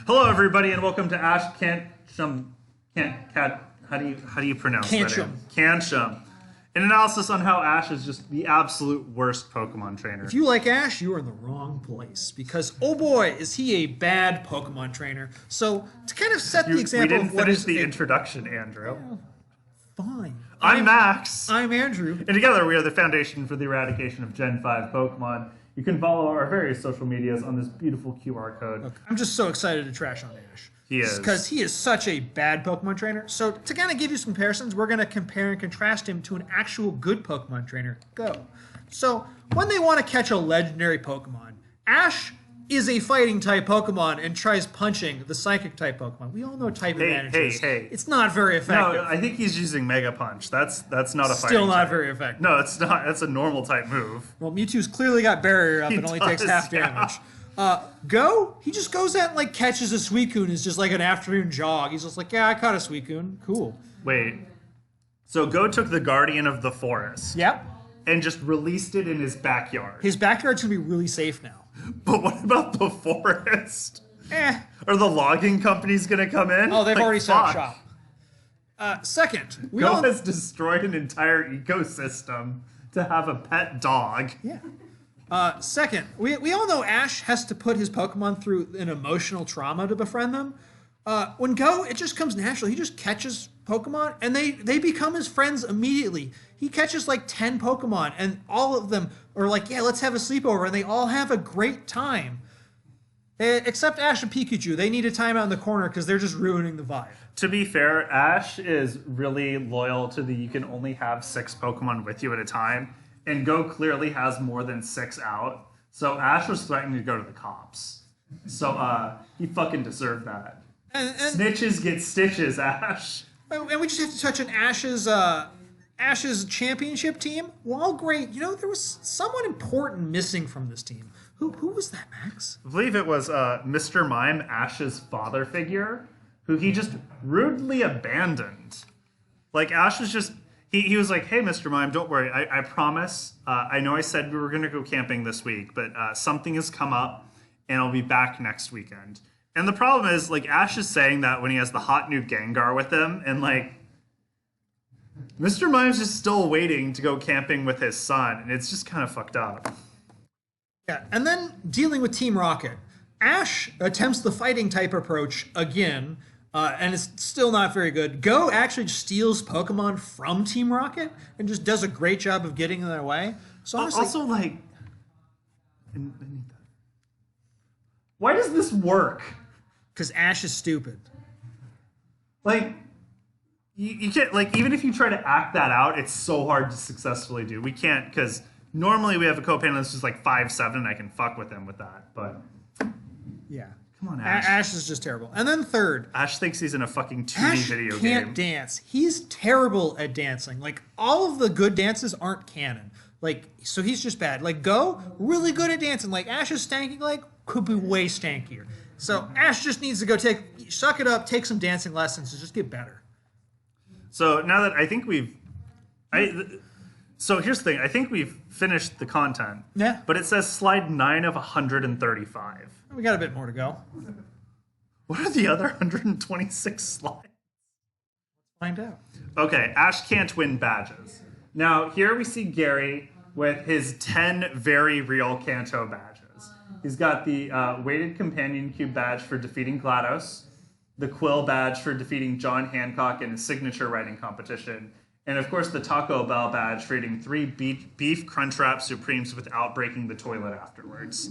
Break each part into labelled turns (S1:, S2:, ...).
S1: Hello, everybody, and welcome to Ash Cansham. How do you pronounce that? Cansham. An analysis on how Ash is just the absolute worst Pokemon trainer.
S2: If you like Ash, you are in the wrong place because oh boy, is he a bad Pokemon trainer. So to kind of set the example,
S1: we didn't finish the introduction, Andrew.
S2: Yeah, fine.
S1: I'm Max.
S2: I'm Andrew.
S1: And together we are the foundation for the eradication of Gen 5 Pokemon. You can follow our various social medias on this beautiful QR code.
S2: Look, I'm just so excited to trash on Ash.
S1: He is.
S2: Because he is such a bad Pokemon trainer. So to kind of give you some comparisons, we're going to compare and contrast him to an actual good Pokemon trainer, Go. So when they want to catch a legendary Pokemon, Ash is a fighting type Pokemon and tries punching the psychic type Pokemon. We all know type advantages.
S1: Hey.
S2: It's not very effective.
S1: No, I think he's using Mega Punch. That's not a fighting
S2: Still not
S1: type.
S2: very effective.
S1: No, it's not. That's a normal type move.
S2: Well, Mewtwo's clearly got barrier up and only takes half damage. Go, he just goes out and like catches a Suicune. It's just like an afternoon jog. He's just like, yeah, I caught a Suicune. Cool.
S1: Wait. So Go took the Guardian of the Forest.
S2: Yep.
S1: And just released it in his backyard.
S2: His backyard's gonna be really safe now.
S1: But what about the forest? Are the logging companies gonna come in?
S2: Oh, they've already set up shop. Second,
S1: Go has destroyed an entire ecosystem to have a pet dog.
S2: Yeah. Second, we all know Ash has to put his Pokemon through an emotional trauma to befriend them. When Go, it just comes natural. He just catches Pokemon, and they become his friends immediately. He catches like 10 Pokemon, and all of them are like, yeah, let's have a sleepover, and they all have a great time. Except Ash and Pikachu. They need a timeout in the corner because they're just ruining the vibe.
S1: To be fair, Ash is really loyal to the you can only have 6 Pokemon with you at a time, and Go clearly has more than 6 out. So Ash was threatening to go to the cops. So he fucking deserved that.
S2: And
S1: Snitches get stitches, Ash.
S2: And we just have to touch on Ash's championship team. While great, you know, there was someone important missing from this team. Who was that, Max?
S1: I believe it was Mr. Mime, Ash's father figure, who he just rudely abandoned. Like, Ash was just... He was like, hey, Mr. Mime, don't worry. I promise. I know I said we were going to go camping this week, but something has come up, and I'll be back next weekend. And the problem is, like, Ash is saying that when he has the hot new Gengar with him, and, like, Mr. Mime's just still waiting to go camping with his son, and it's just kind of fucked up.
S2: Yeah, and then dealing with Team Rocket. Ash attempts the fighting type approach again, and it's still not very good. Go actually just steals Pokemon from Team Rocket and just does a great job of getting in their way. So honestly,
S1: also, like, why does this work?
S2: Because Ash is stupid.
S1: Like, you can't, like, even if you try to act that out, it's so hard to successfully do. We can't, because normally we have a co-panel that's just like 5'7", and I can fuck with him with that, but...
S2: Yeah.
S1: Come on, Ash.
S2: Ash is just terrible. And then third...
S1: Ash thinks he's in a fucking 2D video game.
S2: Ash can't dance. He's terrible at dancing. Like, all of the good dances aren't canon. Like, so he's just bad. Like, Go, really good at dancing. Like, Ash's stanky leg could be way stankier. So Ash just needs to go suck it up, take some dancing lessons, and just get better.
S1: So now that I think so here's the thing. I think we've finished the content.
S2: Yeah.
S1: But it says slide 9 of 135.
S2: We got a bit more to go.
S1: What are the other 126 slides?
S2: Let's find out.
S1: Okay, Ash can't win badges. Now, here we see Gary with his 10 very real Kanto badges. He's got the weighted companion cube badge for defeating GLaDOS, the Quill badge for defeating John Hancock in a signature writing competition, and of course the Taco Bell badge for eating 3 beef Crunchwrap Supremes without breaking the toilet afterwards.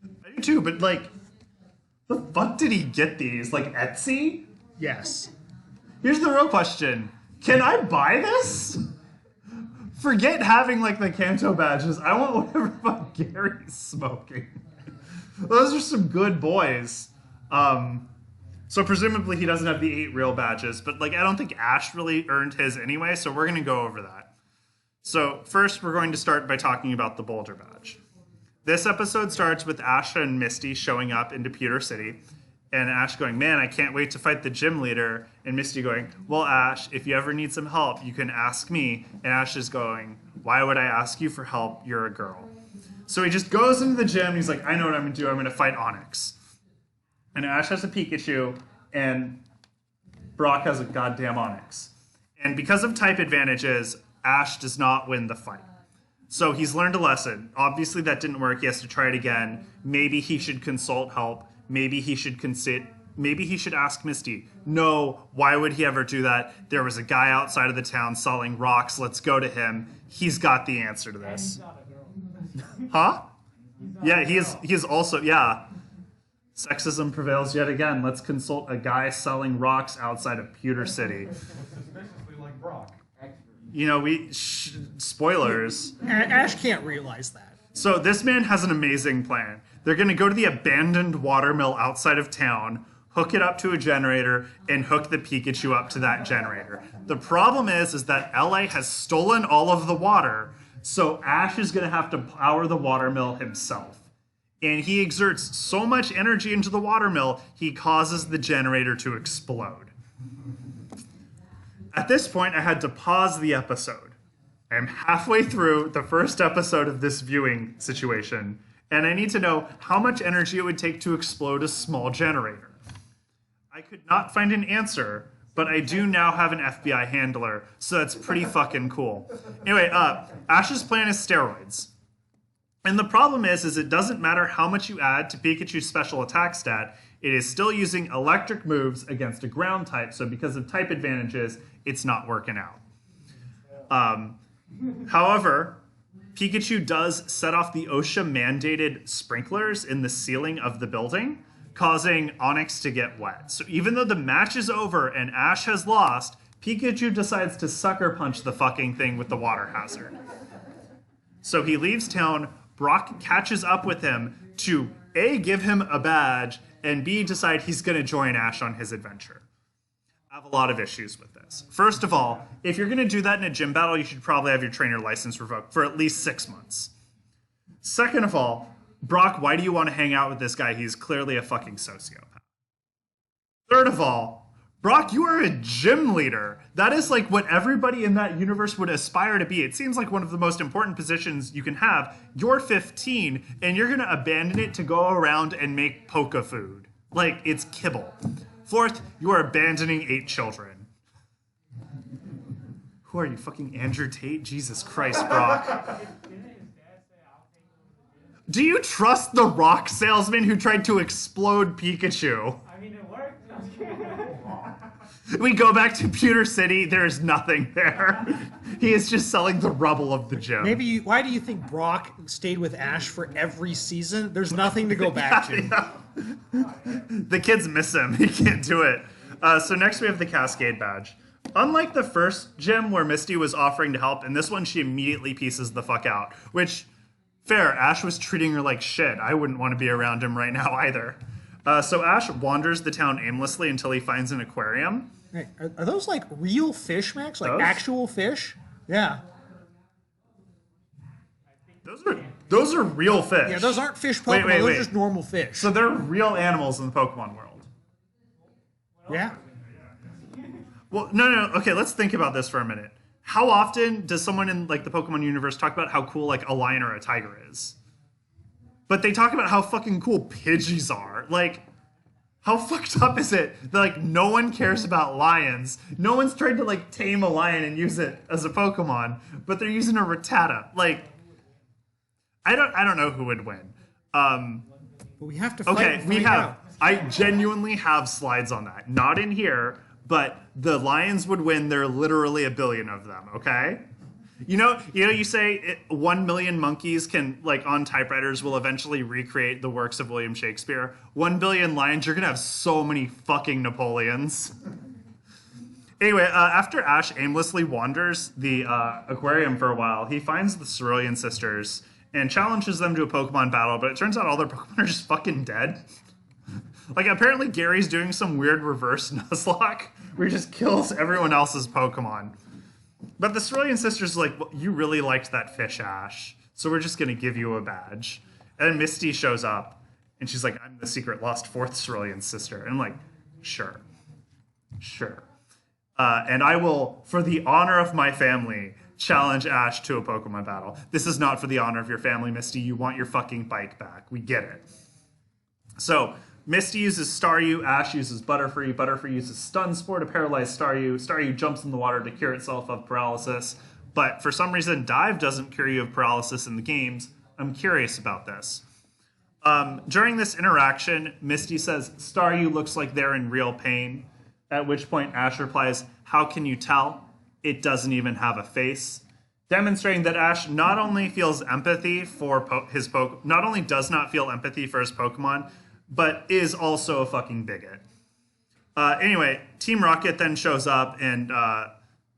S1: I do too, but like, the fuck did he get these? Like Etsy?
S2: Yes.
S1: Here's the real question. Can I buy this? Forget having, like, the Kanto badges. I want whatever fuck Gary's smoking. Those are some good boys. So presumably he doesn't have the 8 real badges, but, like, I don't think Ash really earned his anyway, so we're going to go over that. So first we're going to start by talking about the Boulder badge. This episode starts with Ash and Misty showing up into Pewter City, and Ash going, man, I can't wait to fight the gym leader. And Misty going, well, Ash, if you ever need some help, you can ask me. And Ash is going, why would I ask you for help? You're a girl. So he just goes into the gym. And he's like, I know what I'm going to do. I'm going to fight Onyx. And Ash has a Pikachu, and Brock has a goddamn Onyx. And because of type advantages, Ash does not win the fight. So he's learned a lesson. Obviously, that didn't work. He has to try it again. Maybe he should consult help. Maybe he should Maybe he should ask Misty. No, why would he ever do that? There was a guy outside of the town selling rocks. Let's go to him. He's got the answer to this. Huh? Yeah, he is also, yeah. Sexism prevails yet again. Let's consult a guy selling rocks outside of Pewter City.
S3: Suspiciously like Brock.
S1: You know, spoilers.
S2: Ash can't realize that.
S1: So this man has an amazing plan. They're going to go to the abandoned watermill outside of town, hook it up to a generator, and hook the Pikachu up to that generator. The problem is that LA has stolen all of the water, so Ash is going to have to power the watermill himself. And he exerts so much energy into the watermill, he causes the generator to explode. At this point, I had to pause the episode. I am halfway through the first episode of this viewing situation, and I need to know how much energy it would take to explode a small generator. I could not find an answer, but I do now have an FBI handler, so that's pretty fucking cool. Anyway, Ash's plan is steroids. And the problem is it doesn't matter how much you add to Pikachu's special attack stat, it is still using electric moves against a ground type, so because of type advantages, it's not working out. However, Pikachu does set off the OSHA-mandated sprinklers in the ceiling of the building, causing Onyx to get wet. So even though the match is over and Ash has lost, Pikachu decides to sucker punch the fucking thing with the water hazard. So he leaves town, Brock catches up with him to A, give him a badge, and B, decide he's going to join Ash on his adventure. I have a lot of issues with this. First of all, if you're going to do that in a gym battle, you should probably have your trainer license revoked for at least 6 months. Second of all, Brock, why do you want to hang out with this guy? He's clearly a fucking sociopath. Third of all, Brock, you are a gym leader. That is like what everybody in that universe would aspire to be. It seems like one of the most important positions you can have. You're 15, and you're going to abandon it to go around and make poke food. Like, it's kibble. Fourth, you are abandoning 8 children. Who are you, fucking Andrew Tate? Jesus Christ, Brock. Do you trust the rock salesman who tried to explode Pikachu?
S3: I mean, it worked.
S1: We go back to Pewter City. There's nothing there. He is just selling the rubble of the gym.
S2: Why do you think Brock stayed with Ash for every season? There's nothing to go back to.
S1: Yeah. The kids miss him. He can't do it. So next we have the Cascade Badge. Unlike the first gym where Misty was offering to help, in this one she immediately pieces the fuck out. Which, fair, Ash was treating her like shit. I wouldn't want to be around him right now either. So Ash wanders the town aimlessly until he finds an aquarium.
S2: Hey, are those like real fish, Max? Like
S1: Those?
S2: actual fish? Yeah.
S1: Those are real fish.
S2: Yeah, those aren't fish Pokemon.
S1: Wait.
S2: Those are just normal fish.
S1: So they're real animals in the Pokemon world.
S2: Yeah.
S1: Well, no. Okay, let's think about this for a minute. How often does someone in like the Pokemon universe talk about how cool like a lion or a tiger is? But they talk about how fucking cool Pidgeys are. Like, how fucked up is it that like no one cares about lions? No one's tried to like tame a lion and use it as a Pokemon, but they're using a Rattata. Like, I don't know who would win.
S2: But we have to fight.
S1: Okay,
S2: and
S1: we
S2: find
S1: have.
S2: out.
S1: I genuinely have slides on that. Not in here, but the lions would win. There are literally a billion of them. Okay. You say 1 million monkeys can, like, on typewriters will eventually recreate the works of William Shakespeare. 1 billion lions, you're gonna have so many fucking Napoleons. Anyway, after Ash aimlessly wanders the aquarium for a while, he finds the Cerulean sisters and challenges them to a Pokemon battle, but it turns out all their Pokemon are just fucking dead. Like, apparently Gary's doing some weird reverse Nuzlocke where he just kills everyone else's Pokemon. But the Cerulean sisters are like, well, you really liked that fish, Ash, so we're just going to give you a badge. And then Misty shows up, and she's like, I'm the secret lost 4th Cerulean sister. And I'm like, sure. And I will, for the honor of my family, challenge Ash to a Pokemon battle. This is not for the honor of your family, Misty. You want your fucking bike back. We get it. So, Misty uses Staryu, Ash uses Butterfree, Butterfree uses Stun Spore to paralyze Staryu, Staryu jumps in the water to cure itself of paralysis, but for some reason Dive doesn't cure you of paralysis in the games. I'm curious about this. During this interaction, Misty says, Staryu looks like they're in real pain, at which point Ash replies, how can you tell? It doesn't even have a face. Demonstrating that Ash not only feels empathy for not only does not feel empathy for his Pokemon, but is also a fucking bigot. Anyway, Team Rocket then shows up, and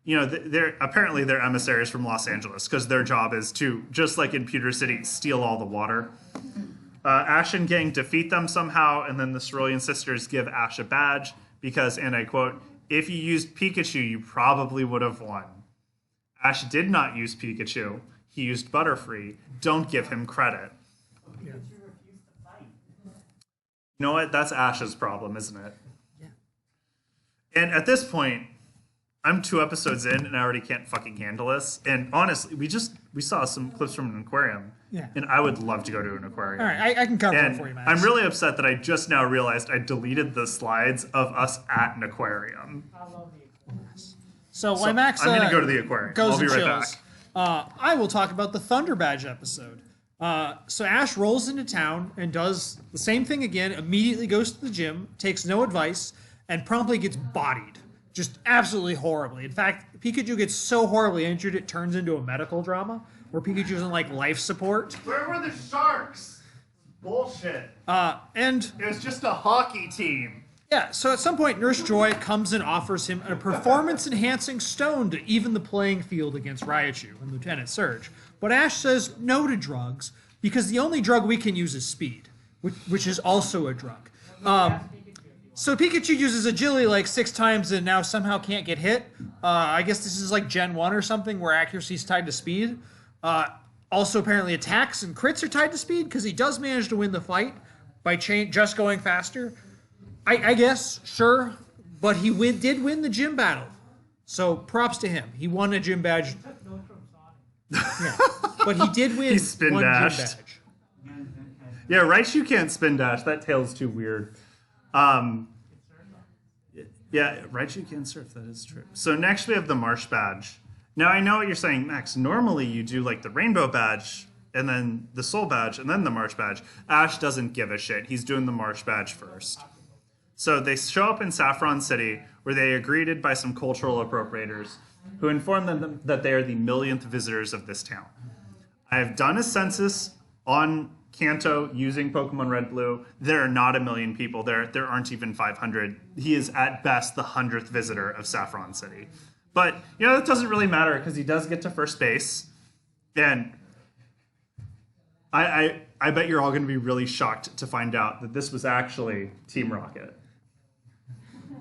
S1: they're emissaries from Los Angeles because their job is to, just like in Pewter City, steal all the water. Ash and gang defeat them somehow, and then the Cerulean Sisters give Ash a badge because, and I quote, if you used Pikachu, you probably would have won. Ash did not use Pikachu. He used Butterfree. Don't give him credit.
S3: Pikachu refused to fight.
S1: You know what? That's Ash's problem, isn't it?
S2: Yeah.
S1: And at this point, I'm 2 episodes in, and I already can't fucking handle this. And honestly, we saw some clips from an aquarium.
S2: Yeah.
S1: And I would love to go to an aquarium.
S2: All right, I can cover
S1: And
S2: it for you, Max.
S1: I'm really upset that I just now realized I deleted the slides of us at an aquarium.
S3: I love the aquarium.
S2: So while Max
S1: I'm going to go to the aquarium.
S2: goes
S1: I'll be
S2: and
S1: right
S2: chills,
S1: back.
S2: I will talk about the Thunder Badge episode. So Ash rolls into town and does the same thing again, immediately goes to the gym, takes no advice, and promptly gets bodied. Just absolutely horribly. In fact, Pikachu gets so horribly injured it turns into a medical drama where Pikachu's in like life support.
S1: Where were the sharks? Bullshit.
S2: And
S1: It was just a hockey team.
S2: yeah, so at some point Nurse Joy comes and offers him a performance-enhancing stone to even the playing field against Raichu and Lieutenant Surge. But Ash says no to drugs because the only drug we can use is speed, which is also a drug. So Pikachu uses Agility like 6 times and now somehow can't get hit. I guess this is like Gen 1 or something where accuracy is tied to speed. Also, apparently attacks and crits are tied to speed because he does manage to win the fight by just going faster. I guess, sure, but he did win the gym battle. So props to him. He won a gym badge. Yeah, but he did win
S1: He spin
S2: one
S1: dashed.
S2: gym badge.
S1: Yeah, Raichu can't spin dash. That tail's too weird. Yeah, Raichu can surf. That is true. So next we have the Marsh badge. Now I know what you're saying, Max. Normally you do like the Rainbow badge, and then the Soul badge, and then the Marsh badge. Ash doesn't give a shit. He's doing the Marsh badge first. So they show up in Saffron City, where they are greeted by some cultural appropriators, who inform them that they are the millionth visitors of this town. I have done a census on Kanto using Pokemon Red Blue. There are not 1 million people there. There aren't even 500. He is at best the 100th visitor of Saffron City. But, that doesn't really matter because he does get to first base. And I bet you're all going to be really shocked to find out that this was actually Team Rocket.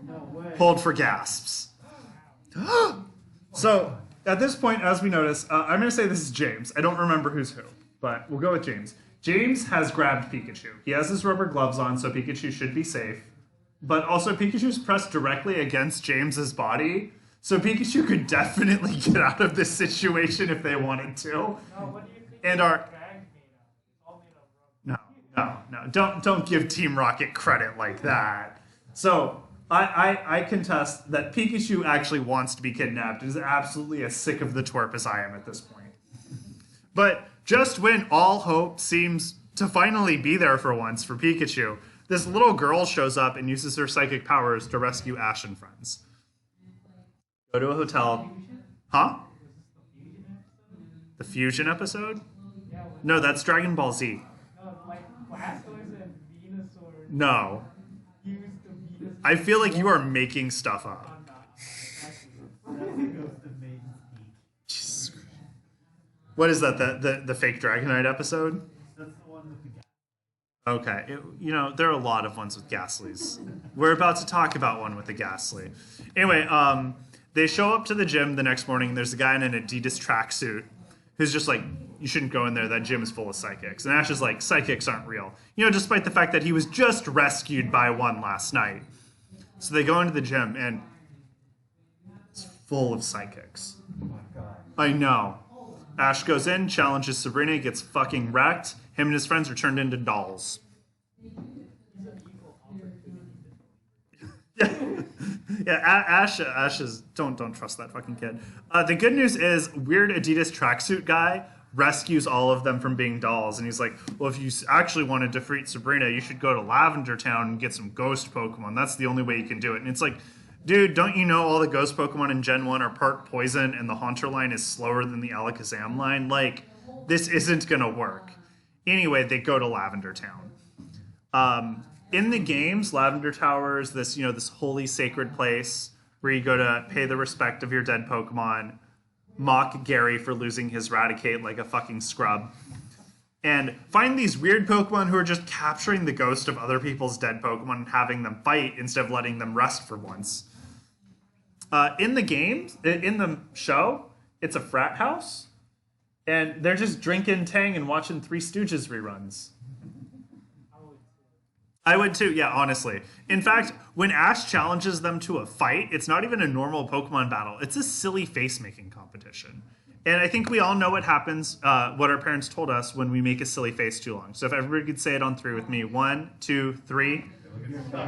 S3: No way.
S1: Hold for gasps. So, at this point, as we notice, I'm going to say this is James. I don't remember who's who, but we'll go with James. James has grabbed Pikachu. He has his rubber gloves on, so Pikachu should be safe. But also, Pikachu's pressed directly against James's body, so Pikachu could definitely get out of this situation if they wanted to.
S3: No, what do you think?
S1: And
S3: the
S1: our...
S3: bag's made of? It's all made of rubber.
S1: No. Don't give Team Rocket credit like that. So, I contest that Pikachu actually wants to be kidnapped. Is absolutely as sick of the twerp as I am at this point. But just when all hope seems to finally be there for once for Pikachu, this little girl shows up and uses her psychic powers to rescue Ash and friends. Go to a hotel. Huh? The Fusion episode? No, that's Dragon Ball Z.
S3: No, like Blastoise and Venusaur
S1: No.
S3: used the Venusaur.
S1: I feel like you are making stuff up.
S3: I'm not. Actually, goes to Maiden's Peak.
S1: What is that? The fake Dragonite episode?
S3: That's the one with the gas.
S1: Okay. There are a lot of ones with Ghastlies. We're about to talk about one with the Ghastly. Anyway, they show up to the gym the next morning. And there's a guy in an Adidas tracksuit who's just like, you shouldn't go in there. That gym is full of psychics. And Ash is like, psychics aren't real. Despite the fact that he was just rescued by one last night. So they go into the gym and it's full of psychics.
S3: Oh my god.
S1: I know. Ash goes in, challenges Sabrina, gets fucking wrecked. Him and his friends are turned into dolls. Yeah, Ash is don't trust that fucking kid. The good news is weird Adidas tracksuit guy rescues all of them from being dolls, and he's like, well, if you actually want to defeat Sabrina, you should go to Lavender Town and get some ghost Pokemon. That's the only way you can do it. And it's like, dude, don't you know all the ghost Pokemon in Gen 1 are part poison and the Haunter line is slower than the Alakazam line? Like, this isn't gonna work. Anyway, they go to Lavender Town. In the games, Lavender Tower is this, this holy sacred place where you go to pay the respect of your dead Pokemon, mock Gary for losing his Raticate like a fucking scrub, and find these weird Pokemon who are just capturing the ghost of other people's dead Pokemon and having them fight instead of letting them rest for once. In the games, in the show, it's a frat house, and they're just drinking Tang and watching Three Stooges reruns. I would too, yeah, honestly. In fact, when Ash challenges them to a fight, it's not even a normal Pokemon battle. It's a silly face-making competition. And I think we all know what happens, what our parents told us when we make a silly face too long. So if everybody could say it on 3 with me. 1, 2, 3.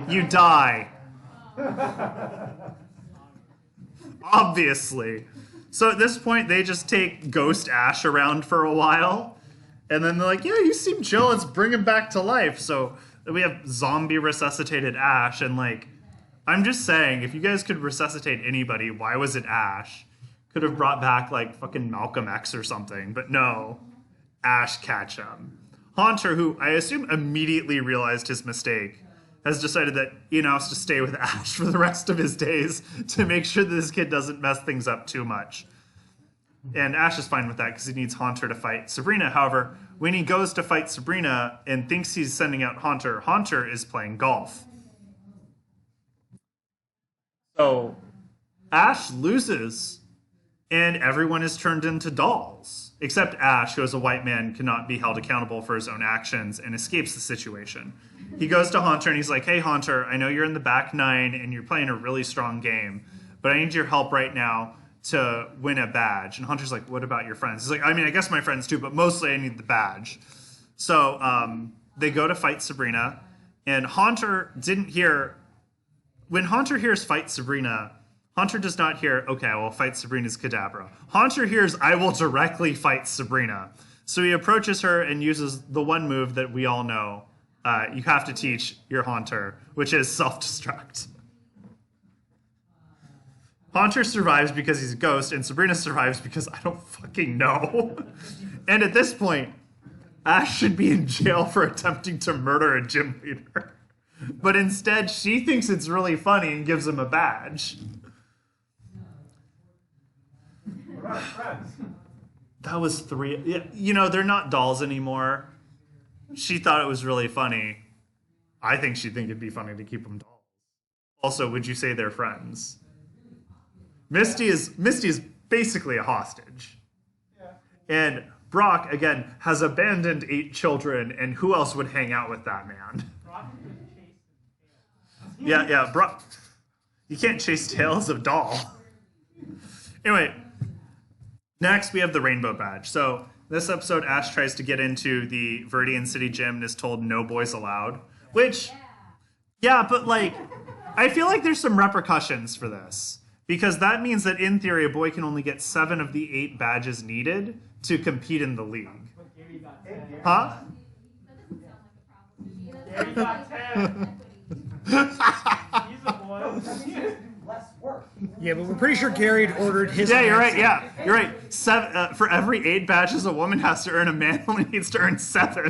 S1: You die. Obviously. So at this point, they just take Ghost Ash around for a while. And then they're like, yeah, you seem chill. Let's bring him back to life. So we have zombie resuscitated Ash, and like, I'm just saying, if you guys could resuscitate anybody, why was it Ash? Could have brought back like fucking Malcolm X or something, but no, Ash Ketchum. Haunter, who I assume immediately realized his mistake, has decided that he now has to stay with Ash for the rest of his days to make sure that this kid doesn't mess things up too much. And Ash is fine with that because he needs Haunter to fight Sabrina. However, when he goes to fight Sabrina and thinks he's sending out Haunter, Haunter is playing golf. So Ash loses, and everyone is turned into dolls. Except Ash, who as a white man cannot be held accountable for his own actions and escapes the situation. He goes to Haunter and he's like, hey Haunter, I know you're in the back 9 and you're playing a really strong game, but I need your help right now to win a badge. And Haunter's like, what about your friends? He's like, I mean, I guess my friends too, but mostly I need the badge. So they go to fight Sabrina, and Haunter didn't hear... When Haunter hears fight Sabrina, Haunter does not hear, okay, I will fight Sabrina's Kadabra. Haunter hears, I will directly fight Sabrina. So he approaches her and uses the one move that we all know you have to teach your Haunter, which is self-destruct. Haunter survives because he's a ghost, and Sabrina survives because I don't fucking know. And at this point, Ash should be in jail for attempting to murder a gym leader. But instead, she thinks it's really funny and gives him a badge.
S3: What about friends?
S1: That was 3. Yeah, you know, they're not dolls anymore. She thought it was really funny. I think she'd think it'd be funny to keep them dolls. Also, would you say they're friends? Misty is basically a hostage.
S3: Yeah.
S1: And Brock, again, has abandoned 8 children, and who else would hang out with that man?
S3: Brock would chase him.
S1: Yeah, Brock. You can't chase tails of doll. Anyway, next we have the Rainbow Badge. So this episode, Ash tries to get into the Viridian City gym and is told no boys allowed. Which, yeah, but like, I feel like there's some repercussions for this. Because that means that, in theory, a boy can only get 7 of the 8 badges needed to compete in the league.
S3: But Gary got 10.
S1: Huh?
S3: Gary got 10. He's a boy.
S4: Less work.
S2: Yeah, but we're pretty sure Gary had ordered his.
S1: Yeah, you're right.
S2: answer.
S1: Yeah, you're right. 7 for every 8 badges a woman has to earn, a man only needs to earn 7.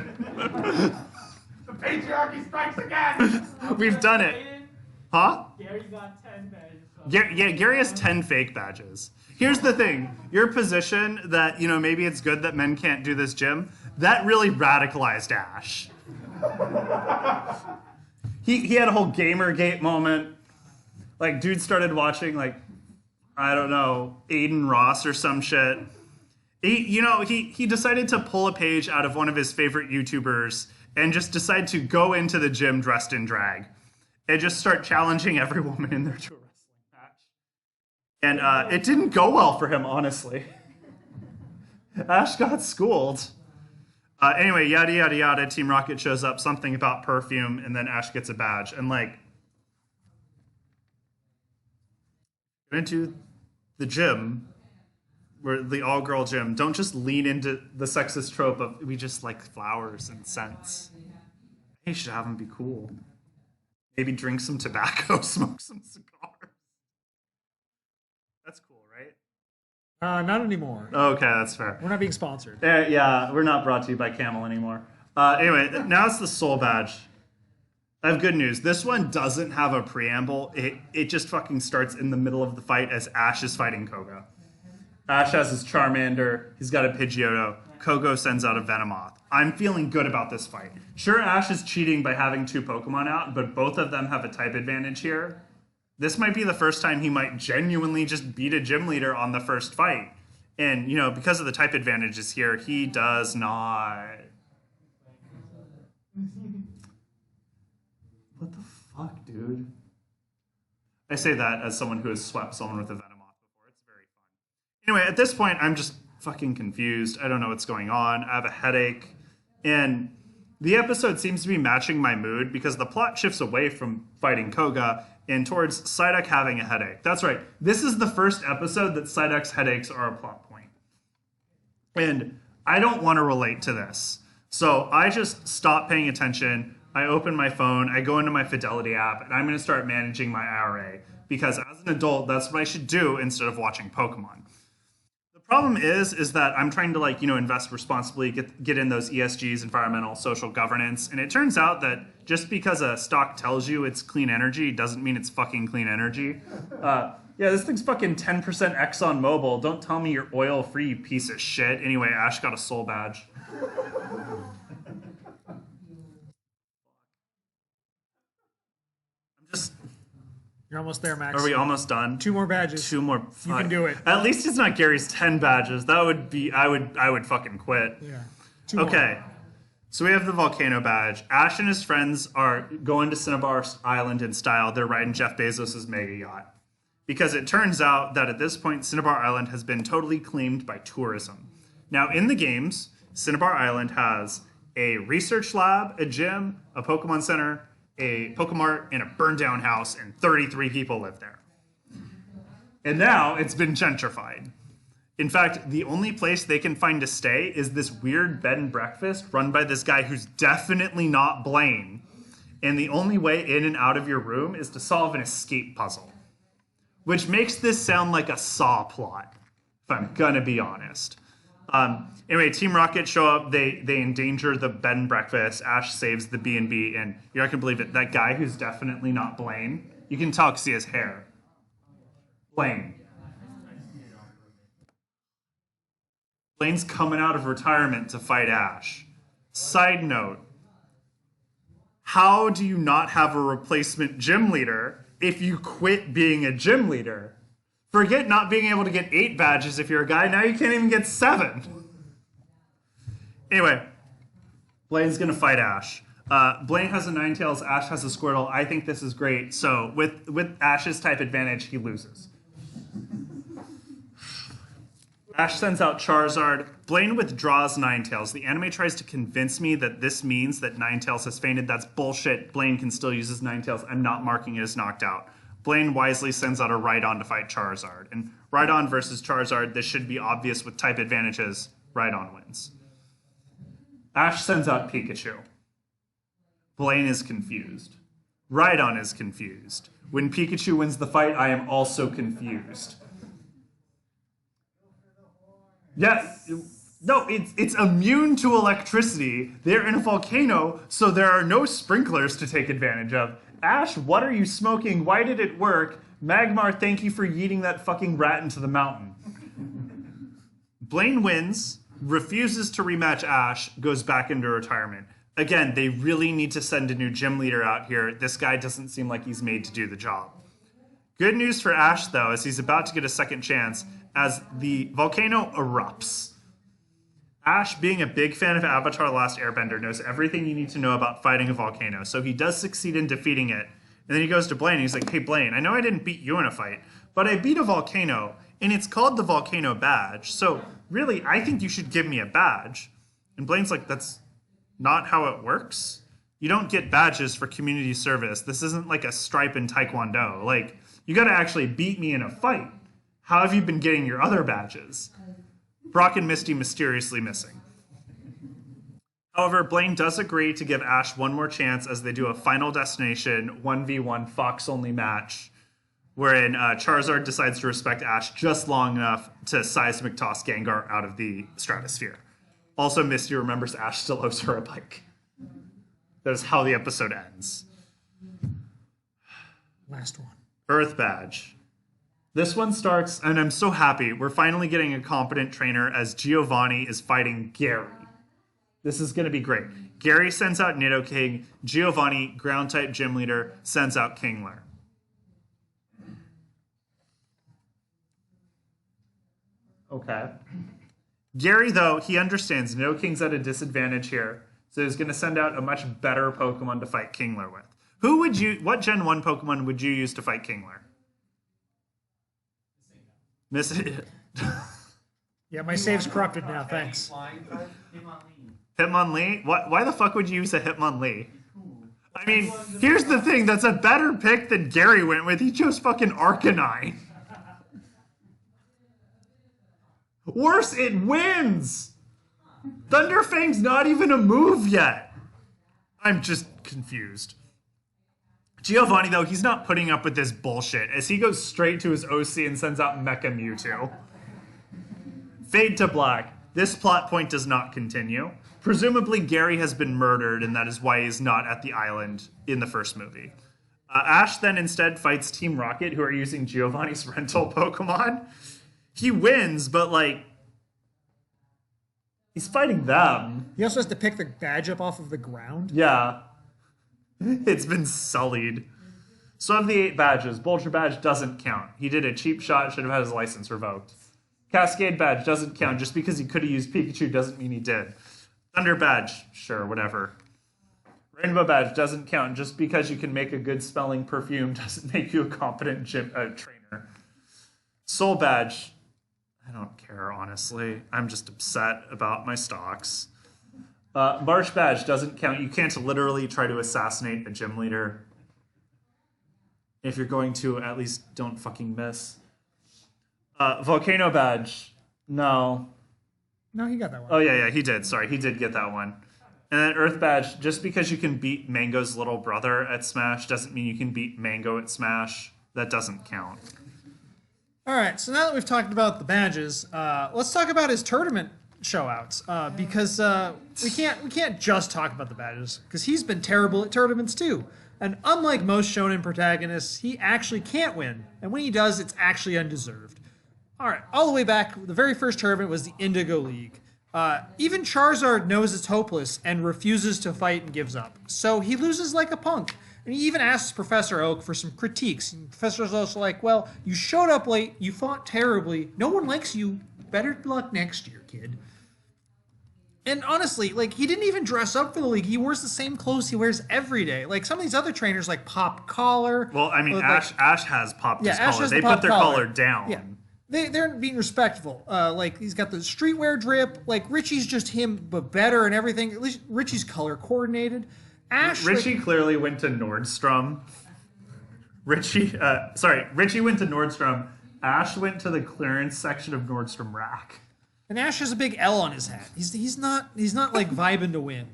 S3: The patriarchy strikes again.
S1: We've done it. Huh?
S3: Gary got 10 badges.
S1: Yeah, Gary has 10 fake badges. Here's the thing. Your position that, maybe it's good that men can't do this gym, that really radicalized Ash. He had a whole Gamergate moment. Like, dude started watching, like, I don't know, Aiden Ross or some shit. He decided to pull a page out of one of his favorite YouTubers and just decide to go into the gym dressed in drag and just start challenging every woman in there to a wrestling match. And it didn't go well for him, honestly. Ash got schooled. Anyway, yada yada yada. Team Rocket shows up. Something about perfume, and then Ash gets a badge. And like, into the gym, where the all-girl gym. Don't just lean into the sexist trope of we just like flowers and scents. You should have them be cool. Maybe drink some tobacco, smoke some cigars. That's cool, right?
S2: Not anymore.
S1: Okay, that's fair.
S2: We're not being sponsored.
S1: Yeah, we're not brought to you by Camel anymore. Anyway, now it's the soul badge. I have good news. This one doesn't have a preamble. It just fucking starts in the middle of the fight as Ash is fighting Koga. Ash has his Charmander. He's got a Pidgeotto. Kogo sends out a Venomoth. I'm feeling good about this fight. Sure, Ash is cheating by having 2 Pokemon out, but both of them have a type advantage here. This might be the first time he might genuinely just beat a gym leader on the first fight. And, you know, because of the type advantages here, he does not. What the fuck, dude? I say that as someone who has swept someone with a Venomoth before. It's very fun. Anyway, at this point, I'm just fucking confused. I don't know what's going on. I have a headache. And the episode seems to be matching my mood because the plot shifts away from fighting Koga and towards Psyduck having a headache. That's right. This is the first episode that Psyduck's headaches are a plot point. And I don't want to relate to this. So I just stop paying attention. I open my phone. I go into my Fidelity app, and I'm going to start managing my IRA because as an adult, that's what I should do instead of watching Pokemon. The problem is that I'm trying to invest responsibly, get in those ESGs, environmental, social governance, and it turns out that just because a stock tells you it's clean energy doesn't mean it's fucking clean energy. Yeah, this thing's fucking 10% Exxon Mobil. Don't tell me you're oil-free, you piece of shit. Anyway, Ash got a soul badge.
S2: You're almost there, Max.
S1: Are we almost done?
S2: 2 more badges.
S1: 2 more.
S2: You can do it.
S1: At least it's not Gary's 10 badges. That would be. I would fucking quit.
S2: Yeah. 2 more.
S1: Okay. So we have the volcano badge. Ash and his friends are going to Cinnabar Island in style. They're riding Jeff Bezos' mega yacht. Because it turns out that at this point, Cinnabar Island has been totally claimed by tourism. Now, in the games, Cinnabar Island has a research lab, a gym, a Pokemon Center, a Pokemart, and a burned down house, and 33 people live there. And now it's been gentrified. In fact, the only place they can find to stay is this weird bed and breakfast run by this guy who's definitely not Blaine. And the only way in and out of your room is to solve an escape puzzle. Which makes this sound like a Saw plot, if I'm gonna be honest. Anyway, Team Rocket show up. They endanger the bed and breakfast. Ash saves the B&B, and you're not gonna believe it. That guy who's definitely not Blaine, you can tell because he has hair. Blaine. Blaine's coming out of retirement to fight Ash. Side note, how do you not have a replacement gym leader if you quit being a gym leader? Forget not being able to get 8 badges if you're a guy. Now you can't even get 7. Anyway, Blaine's going to fight Ash. Blaine has a Ninetales. Ash has a Squirtle. I think this is great. So with Ash's type advantage, he loses. Ash sends out Charizard. Blaine withdraws Ninetales. The anime tries to convince me that this means that Ninetales has fainted. That's bullshit. Blaine can still use his Ninetales. I'm not marking it as knocked out. Blaine wisely sends out a Rhydon to fight Charizard. And Rhydon versus Charizard, this should be obvious with type advantages. Rhydon wins. Ash sends out Pikachu. Blaine is confused. Rhydon is confused. When Pikachu wins the fight, I am also confused. Yes. No, it's immune to electricity. They're in a volcano, so there are no sprinklers to take advantage of. Ash, what are you smoking? Why did it work? Magmar, thank you for yeeting that fucking rat into the mountain. Blaine wins, refuses to rematch Ash, goes back into retirement. Again, they really need to send a new gym leader out here. This guy doesn't seem like he's made to do the job. Good news for Ash, though, is he's about to get a second chance as the volcano erupts. Ash, being a big fan of Avatar: The Last Airbender, knows everything you need to know about fighting a volcano, so he does succeed in defeating it. And then he goes to Blaine, and he's like, hey, Blaine, I know I didn't beat you in a fight, but I beat a volcano, And it's called the Volcano Badge. So really, I think you should give me a badge. And Blaine's like, that's not how it works. You don't get badges for community service. This isn't like a stripe in Taekwondo. Like, you got to actually beat me in a fight. How have you been getting your other badges? Brock and Misty mysteriously missing. However, Blaine does agree to give Ash one more chance as they do a Final Destination 1v1 Fox-only match, wherein Charizard decides to respect Ash just long enough to seismic toss Gengar out of the stratosphere. Also, Misty remembers Ash still owes her a bike. That is how the episode ends.
S2: Last one.
S1: Earth Badge. This one starts, and I'm so happy. We're finally getting a competent trainer as Giovanni is fighting Gary. This is going to be great. Gary sends out Nidoking. Giovanni, ground-type gym leader, sends out Kingler. Okay. Gary, though, he understands Nidoking's at a disadvantage here, so he's going to send out a much better Pokemon to fight Kingler with. What Gen 1 Pokemon would you use to fight Kingler?
S2: Yeah, my save's corrupted now, thanks.
S1: Hitmonlee? Why the fuck would you use a Hitmonlee? I mean, here's the thing, that's a better pick than Gary went with. He chose fucking Arcanine. Worse, it wins! Thunderfang's not even a move yet. I'm just confused. Giovanni, though, he's not putting up with this bullshit as he goes straight to his OC and sends out Mecha Mewtwo. Fade to black. This plot point does not continue. Presumably, Gary has been murdered, and that is why he's not at the island in the first movie. Ash then instead fights Team Rocket, who are using Giovanni's rental Pokemon. He wins, but, like, he's fighting them.
S2: He also has to pick the badge up off of the ground.
S1: Yeah. It's been sullied. So of the 8 badges, Bulger Badge doesn't count. He did a cheap shot, should have had his license revoked. Cascade Badge doesn't count. Just because he could have used Pikachu doesn't mean he did. Thunder Badge, sure, whatever. Rainbow Badge doesn't count. Just because you can make a good smelling perfume doesn't make you a competent trainer. Soul Badge, I don't care, honestly. I'm just upset about my stocks. Marsh Badge doesn't count. You can't literally try to assassinate a gym leader. If you're going to, at least don't fucking miss. Volcano Badge, no.
S2: No, he got that one.
S1: Oh, yeah, he did. Sorry, he did get that one. And then Earth Badge, just because you can beat Mango's little brother at Smash doesn't mean you can beat Mango at Smash. That doesn't count.
S2: All right, so now that we've talked about the badges, let's talk about his tournament show-outs, because we can't just talk about the badges, because he's been terrible at tournaments too. And unlike most shonen protagonists, he actually can't win, and when he does, it's actually undeserved. All right, all the way back, the very first tournament was the Indigo League. Even Charizard knows it's hopeless and refuses to fight and gives up, so he loses like a punk. And he even asks Professor Oak for some critiques. And Professor's also like, well, you showed up late, you fought terribly, no one likes you, better luck next year, kid. And honestly, like, he didn't even dress up for the league. He wears the same clothes he wears every day. Like, some of these other trainers, like Pop Collar.
S1: Well, I mean, Ash has popped his
S2: Ash
S1: collar.
S2: has
S1: They
S2: the
S1: put their
S2: pop
S1: collar down.
S2: Yeah. They're being respectful. Like, he's got the streetwear drip. Like, Richie's just him, but better and everything. At least Richie's color coordinated. Ash,
S1: Richie clearly went to Nordstrom. Richie went to Nordstrom. Ash went to the clearance section of Nordstrom Rack.
S2: And Ash has a big L on his hat. He's not like vibing to win.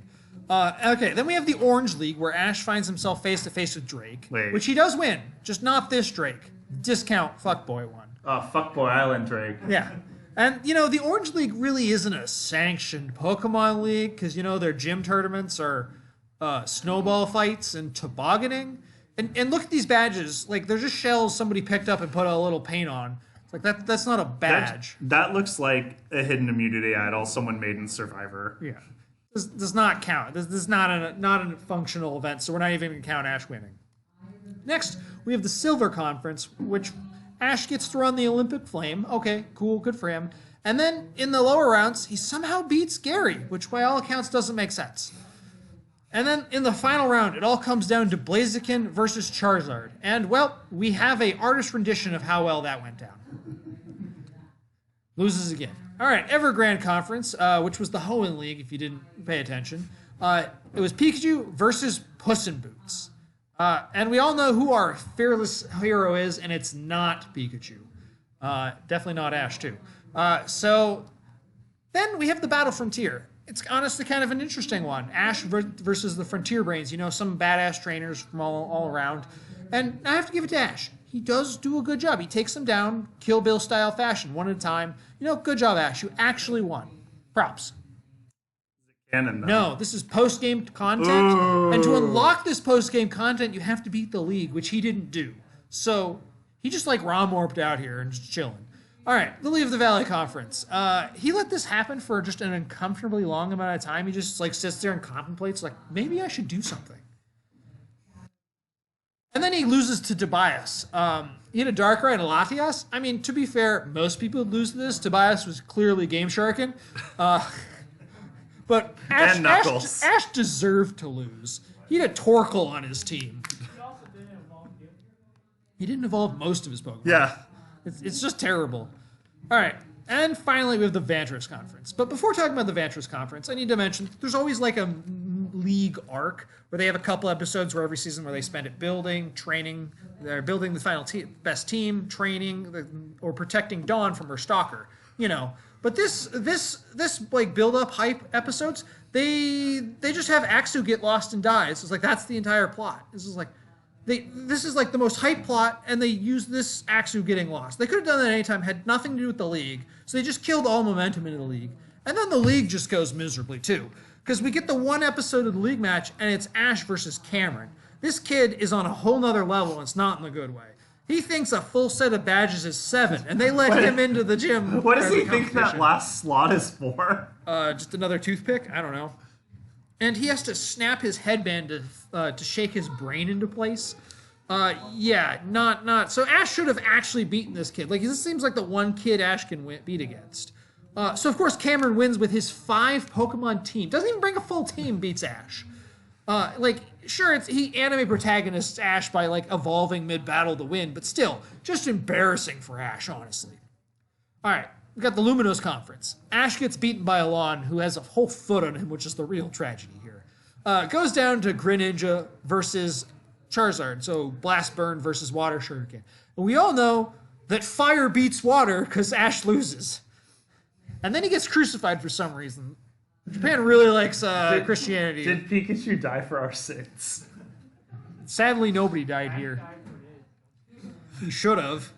S2: Okay, then we have the Orange League where Ash finds himself face to face with Drake, which he does win, just not this Drake. Discount fuckboy one.
S1: Oh, fuckboy Island Drake.
S2: Yeah. And, the Orange League really isn't a sanctioned Pokemon League because, their gym tournaments are snowball fights and tobogganing. And look at these badges. Like, they're just shells somebody picked up and put a little paint on. It's like, that's not a badge.
S1: That looks like a hidden immunity idol someone made in Survivor.
S2: Yeah. This does not count. This is not a functional event, so we're not even going to count Ash winning. Next, we have the Silver Conference, which Ash gets to run the Olympic Flame. Okay, cool, good for him. And then, in the lower rounds, he somehow beats Gary, which by all accounts doesn't make sense. And then, in the final round, it all comes down to Blaziken versus Charizard. And, well, we have a artist rendition of how well that went down. Loses again. All right, Evergrande Conference, which was the Hoenn League, if you didn't pay attention. It was Pikachu versus Puss in Boots. And we all know who our fearless hero is, and it's not Pikachu. Definitely not Ash, too. So then we have the Battle Frontier. It's honestly kind of an interesting one. Ash versus the Frontier Brains. You know, some badass trainers from all around. And I have to give it to Ash. He does do a good job. He takes them down, Kill Bill style fashion, one at a time. You know, good job, Ash. You actually won. Props.
S1: Canon, though.
S2: No, this is post-game content.
S1: Ooh.
S2: And to unlock this post-game content, you have to beat the league, which he didn't do. So he just like Rom-warped out here and just chilling. All right, Lily of the Valley Conference. He let this happen for just an uncomfortably long amount of time. He just like sits there and contemplates, like, maybe I should do something. And then he loses to Tobias. He had a Darkrai and a Latias. I mean, to be fair, most people would lose to this. Tobias was clearly game sharking. But Ash deserved to lose. He had a Torkoal on his team. He didn't evolve most of his Pokemon.
S1: Yeah.
S2: It's just terrible. All right. And finally, we have the Vantress Conference. But before talking about the Vantress Conference, I need to mention there's always like a league arc where they have a couple episodes where every season where they spend it building, training, they're building the final best team, training, or protecting Dawn from her stalker. You know. But this like build up hype episodes, they just have Axu get lost and die. It's like that's the entire plot. This is like the most hype plot, and they use this Axu getting lost. They could have done that at any time, had nothing to do with the league, so they just killed all momentum into the league. And then the league just goes miserably too, because we get the one episode of the league match, and it's Ash versus Cameron. This kid is on a whole nother level, and it's not in the good way. He thinks a full set of badges is 7, and they let him into the gym.
S1: What does he think that last slot is for?
S2: Just another toothpick? I don't know. And he has to snap his headband to shake his brain into place. Yeah, not. So Ash should have actually beaten this kid. Like, this seems like the one kid Ash can beat against. So, of course, Cameron wins with his 5 Pokemon team. Doesn't even bring a full team, beats Ash. Sure, he anime protagonists Ash by, like, evolving mid-battle to win, but still, just embarrassing for Ash, honestly. All right, we got the Luminous Conference. Ash gets beaten by Alon, who has a whole foot on him, which is the real tragedy here. Goes down to Greninja versus Charizard, so Blast Burn versus Water Shuriken. And we all know that fire beats water because Ash loses. And then he gets crucified for some reason. Japan really likes Christianity.
S1: Did Pikachu die for our sins?
S2: Sadly, nobody died here. He should have.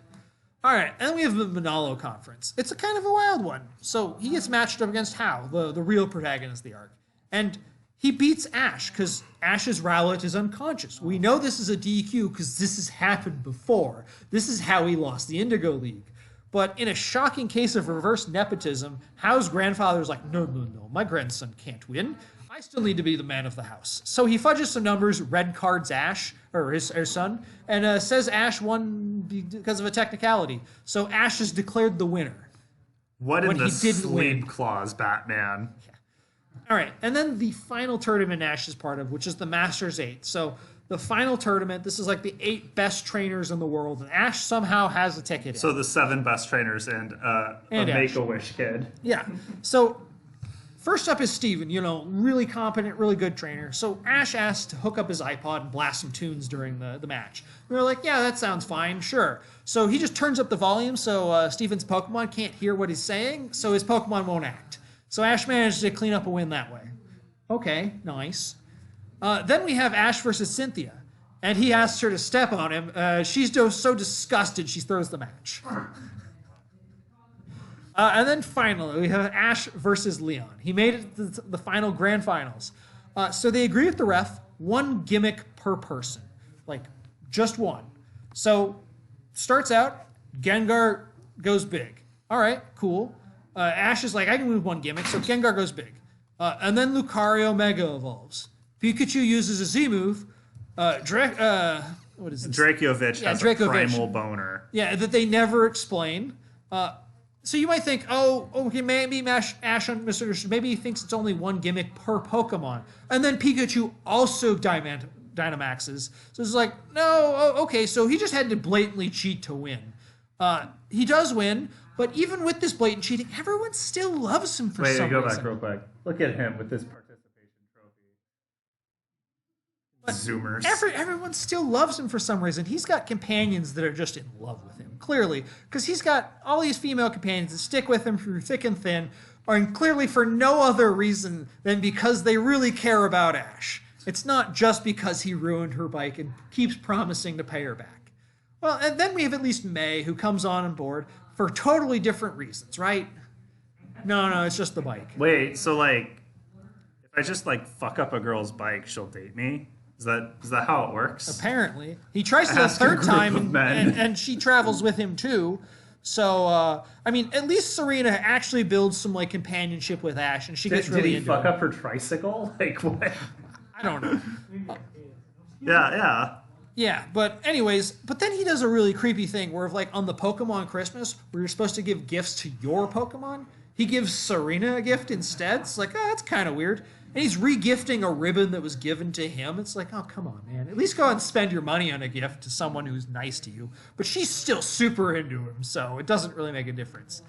S2: All right, and then we have the Manalo Conference. It's a kind of a wild one. So he gets matched up against Hao, the real protagonist of the arc. And he beats Ash, because Ash's Rowlet is unconscious. We know this is a DQ because this has happened before. This is how he lost the Indigo League. But in a shocking case of reverse nepotism, Hao's grandfather's like, no, my grandson can't win. I still need to be the man of the house. So he fudges some numbers, red cards Ash, or his son, and says Ash won because of a technicality. So Ash is declared the winner.
S1: What in the sleep clause, Batman?
S2: Yeah. All right, and then the final tournament Ash is part of, which is the Masters 8. So the final tournament, this is like the 8 best trainers in the world, and Ash somehow has a ticket in.
S1: So the 7 best trainers and a Make-A-Wish kid.
S2: Yeah. So first up is Steven, really competent, really good trainer. So Ash asked to hook up his iPod and blast some tunes during the match. We were like, yeah, that sounds fine, sure. So he just turns up the volume so Steven's Pokemon can't hear what he's saying, so his Pokemon won't act. So Ash managed to clean up a win that way. Okay, nice. Then we have Ash versus Cynthia, and he asks her to step on him. She's so disgusted she throws the match. And then finally, we have Ash versus Leon. He made it to the final grand finals. So they agree with the ref, 1 gimmick per person. Like, just 1. So, starts out, Gengar goes big. All right, cool. Ash is like, I can move 1 gimmick, so Gengar goes big. And then Lucario Mega evolves. Pikachu uses a Z move. What is this?
S1: Dracovich has a primal boner.
S2: Yeah, that they never explain. So you might think, okay, maybe Ash misunderstood. Maybe he thinks it's only 1 gimmick per Pokemon. And then Pikachu also Dynamaxes. So it's like, no, okay, so he just had to blatantly cheat to win. He does win, But even with this blatant cheating, everyone still loves him for
S1: Wait,
S2: some
S1: go
S2: reason.
S1: back real quick. Look at him with this participation trophy. Zoomers.
S2: Everyone still loves him for some reason. He's got companions that are just in love with him, clearly, because he's got all these female companions that stick with him through thick and thin, and clearly for no other reason than because they really care about Ash. It's not just because he ruined her bike and keeps promising to pay her back. Well, and then we have at least May, who comes on board for totally different reasons, right? No, it's just the bike.
S1: Wait, so like, if I just like fuck up a girl's bike, she'll date me? Is that how it works?
S2: Apparently. He tries to the
S1: Ask a
S2: third
S1: group
S2: time,
S1: of men.
S2: and she travels with him too. So, I mean, at least Serena actually builds some like companionship with Ash, and she gets really
S1: Did he
S2: into
S1: fuck
S2: him.
S1: up her tricycle? Like what?
S2: I don't know.
S1: Yeah.
S2: Yeah, but anyways, but then he does a really creepy thing where, like, on the Pokemon Christmas, where you're supposed to give gifts to your Pokemon, he gives Serena a gift instead. It's like, oh, that's kind of weird. And he's re-gifting a ribbon that was given to him. It's like, oh, come on, man. At least go and spend your money on a gift to someone who's nice to you. But she's still super into him, so it doesn't really make a difference.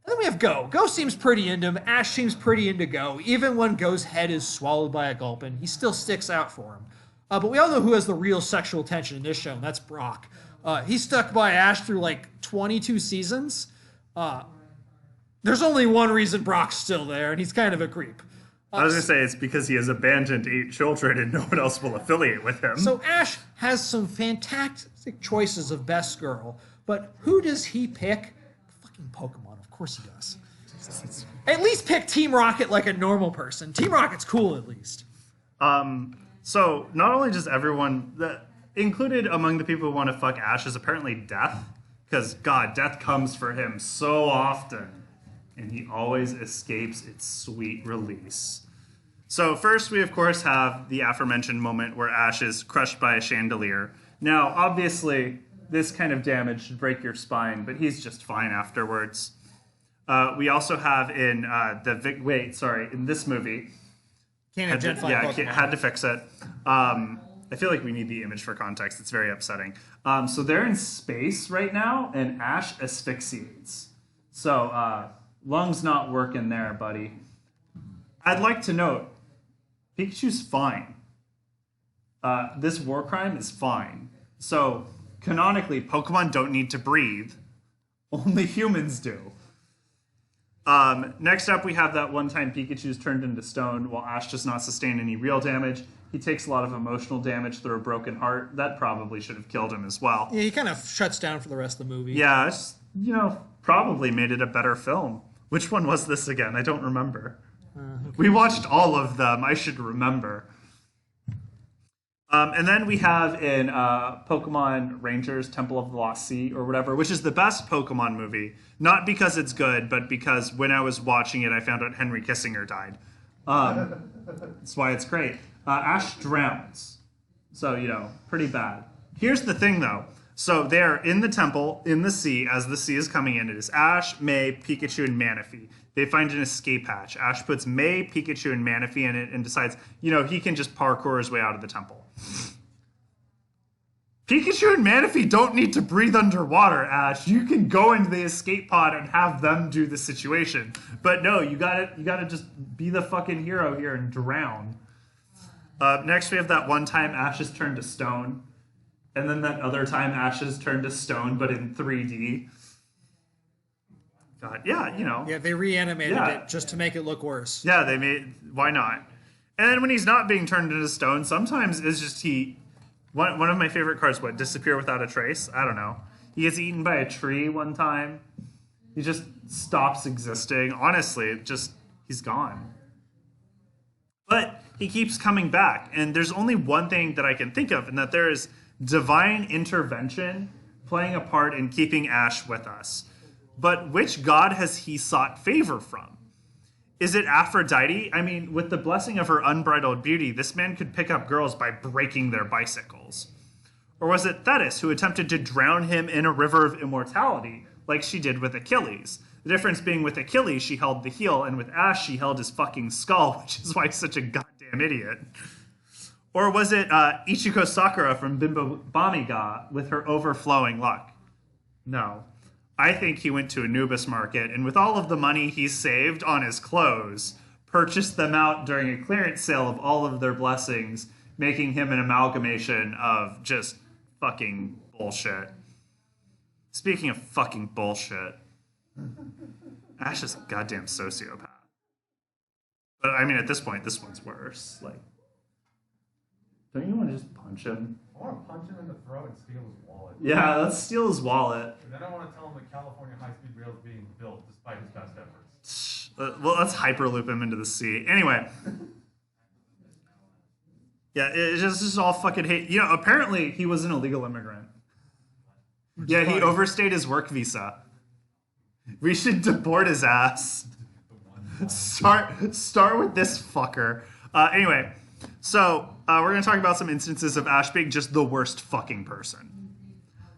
S2: And then we have Go. Go seems pretty into him. Ash seems pretty into Go. Even when Go's head is swallowed by a gulpin, he still sticks out for him. But we all know who has the real sexual tension in this show, and that's Brock. He's stuck by Ash through like 22 seasons. There's only one reason Brock's still there, and he's kind of a creep.
S1: I was gonna say it's because he has abandoned 8 children and no one else will affiliate with him.
S2: So Ash has some fantastic choices of best girl, but who does he pick? Fucking Pokemon, of course he does. At least pick Team Rocket like a normal person. Team Rocket's cool at least.
S1: So not only does everyone included among the people who want to fuck Ash is apparently Death, because God, Death comes for him so often, and he always escapes its sweet release. So first we of course have the aforementioned moment where Ash is crushed by a chandelier. Now obviously this kind of damage should break your spine, but he's just fine afterwards. We also have in in this movie.
S2: Can't have Gen 5 Pokemon.
S1: Had to fix it. I feel like we need the image for context. It's very upsetting. So they're in space right now, and Ash asphyxiates. So lungs not working there, buddy. I'd like to note, Pikachu's fine. This war crime is fine. So canonically, Pokemon don't need to breathe. Only humans do. Next up, we have that one time Pikachu's turned into stone while Ash does not sustain any real damage. He takes a lot of emotional damage through a broken heart. That probably should have killed him as well.
S2: Yeah, he kind of shuts down for the rest of the movie.
S1: Yeah, it's, probably made it a better film. Which one was this again? I don't remember. We watched all of them. I should remember. And then we have in Pokemon Rangers Temple of the Lost Sea or whatever, which is the best Pokemon movie. Not because it's good, but because when I was watching it, I found out Henry Kissinger died. That's why it's great. Ash drowns. So, pretty bad. Here's the thing, though. So they're in the temple, in the sea, as the sea is coming in. It is Ash, May, Pikachu, and Manaphy. They find an escape hatch. Ash puts May, Pikachu, and Manaphy in it and decides, he can just parkour his way out of the temple. Pikachu and Manaphy don't need to breathe underwater, Ash. You can go into the escape pod and have them do the situation. But no, you gotta just be the fucking hero here and drown. Next we have that one time Ash is turned to stone. And then that other time Ash is turned to stone, but in 3D. God, yeah,
S2: Yeah, they reanimated it just to make it look worse.
S1: Yeah, why not? And then when he's not being turned into stone, sometimes it's just one of my favorite cards, disappear without a trace? I don't know. He gets eaten by a tree one time. He just stops existing. Honestly, he's gone. But he keeps coming back, and there's only one thing that I can think of, and that there is divine intervention playing a part in keeping Ash with us. But which god has he sought favor from? Is it Aphrodite? I mean, with the blessing of her unbridled beauty, this man could pick up girls by breaking their bicycles. Or was it Thetis who attempted to drown him in a river of immortality, like she did with Achilles? The difference being with Achilles, she held the heel, and with Ash, she held his fucking skull, which is why he's such a goddamn idiot. Or was it Ichiko Sakura from Bimbo Bamiga with her overflowing luck? No. I think he went to Anubis Market and with all of the money he saved on his clothes, purchased them out during a clearance sale of all of their blessings, making him an amalgamation of just fucking bullshit. Speaking of fucking bullshit, Ash is a goddamn sociopath. But I mean, at this point, this one's worse. Like, don't you want to just punch him?
S5: I want to punch him in the throat and steal his wallet.
S1: Yeah, let's steal his wallet.
S5: And then I want to tell him that California high-speed rail is being built despite his best efforts.
S1: Well, let's hyperloop him into the sea. Anyway. Yeah, it's just all fucking hate. You know, apparently he was an illegal immigrant. Yeah, he overstayed his work visa. We should deport his ass. Start with this fucker. Anyway, so we're going to talk about some instances of Ash being just the worst fucking person.